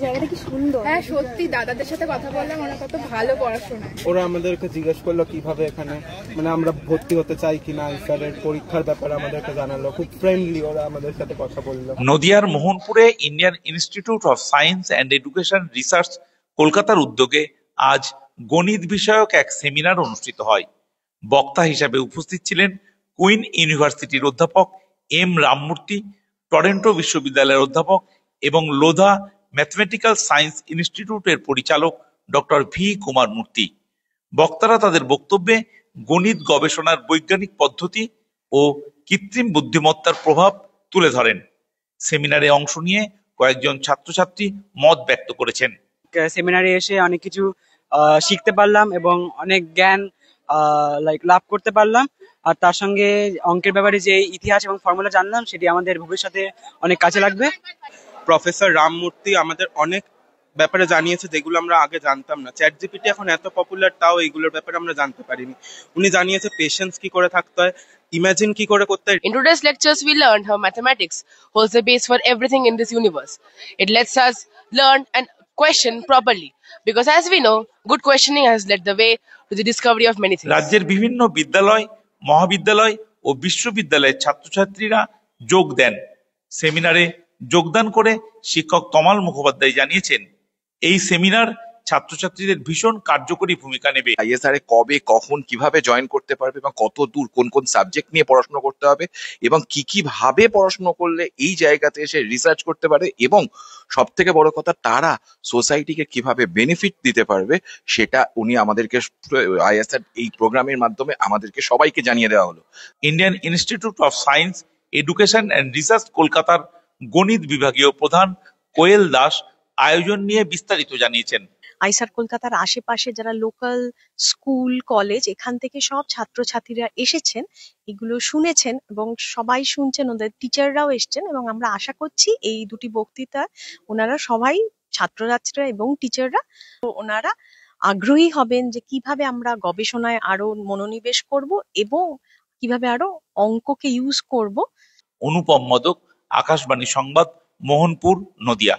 জায়গাটা কি সুন্দর। হ্যাঁ সত্যি, দাদাদের সাথে কথা বললাম, ওরা কত ভালো পড়াশোনা। ওরা আমাদেরকে জিজ্ঞেস করলো কিভাবে এখানে মানে আমরা ভর্তি হতে চাই কিনা, স্যারের পরীক্ষার ব্যাপারে আমাদেরকে জানালো, খুব ফ্রেন্ডলি ওরা আমাদের সাথে কথা বললো। নদিয়ার মোহনপুরে Indian Institute of Science and Education Research কলকাতার উদ্যোগে আজ গণিত বিষয়ক এক সেমিনার অনুষ্ঠিত হয়। বক্তা হিসাবে উপস্থিত ছিলেন কুইন ইউনিভার্সিটির অধ্যাপক এম রামমূর্তি, টরন্টো বিশ্ববিদ্যালয়ের অধ্যাপক এবং লোধা ম্যাথমেটিক্যাল সায়েন্স ইনস্টিটিউটের পরিচালক ডক্টর ভি কুমার মূর্তি। বক্তারা তাদের বক্তব্যে গণিত গবেষণার বৈজ্ঞানিক পদ্ধতি ও কৃত্রিম বুদ্ধিমত্তার প্রভাব তুলে ধরেন। সেমিনারে অংশ নিয়ে কয়েকজন ছাত্রছাত্রী মত ব্যক্ত করেছেন। সেমিনারে এসে অনেক কিছু শিখতে পারলাম এবং অনেক জ্ঞান লাভ করতে পারলাম। আর তার সঙ্গে অঙ্কের ব্যাপারে যে ইতিহাস এবং ফর্মুলা জানলাম সেটি আমাদের ভবিষ্যতে অনেক কাজে লাগবে। প্রফেসর রামমূর্তি আমাদের অনেক ব্যাপারে জানিয়েছে যেগুলো আমরা আগে জানতাম না। চ্যাট জিপিটি এখন এত পপুলার, তাও এইগুলোর ব্যাপারে আমরা জানতে পারিনি। উনি জানিয়েছে পেশেন্স কি করে থাকতে হয়, ইমাজিন কি করে করতে হয়। In today's lectures, we learned how mathematics holds the base for everything in this universe. It lets us learn and question properly, because as we know, good questioning has led the way to the discovery of many things. রাজ্যের বিভিন্ন বিদ্যালয়, মহাবিদ্যালয় ও বিশ্ববিদ্যালয়ের ছাত্রছাত্রীরা যোগ দেন। সেমিনারে যোগদান করে শিক্ষক তমাল মুখোপাধ্যায় জানিয়েছেন, এই সেমিনার ছাত্রছাত্রীদের ভীষণ কার্যকরী ভূমিকা নেবে। আইএসআর কবে কখন কিভাবে জয়েন করতে পারবে এবং কত দূর কোন কোন সাবজেক্ট নিয়ে পড়াশোনা করতে হবে এবং কি ভাবে পড়াশোনা করলে এই জায়গাতে এসে রিসার্চ করতে পারে এবং সব থেকে বড় কথা তারা সোসাইটিকে কিভাবে বেনিফিট দিতে পারবে সেটা উনি আমাদেরকে আইএসআর এই প্রোগ্রামের মাধ্যমে আমাদেরকে সবাইকে জানিয়ে দেওয়া হলো। Indian Institute of science education and research কলকাতার গণিত বিভাগীয় প্রধান কোয়েল দাস আয়োজন নিয়ে বিস্তারিত জানিয়েছেন। আইসার কলকাতার আশেপাশে যারা লোকাল স্কুল কলেজ এখান থেকে সব ছাত্রছাত্রীরা এসেছেন, এগুলো শুনেছেন এবং সবাই শুনছেন, ওদের টিচাররাও এসছেন এবং আমরা আশা করছি এই দুটি বক্তৃতা ওনারা সবাই ছাত্রছাত্রীরা এবং টিচাররা ওনারা আগ্রহী হবেন যে কিভাবে আমরা গবেষণায় আরো মনোনিবেশ করব এবং কিভাবে আরো অঙ্ককে ইউজ করব। অনুপম মদক, আকাশবাণী সংবাদ, মোহনপুর, নদিয়া।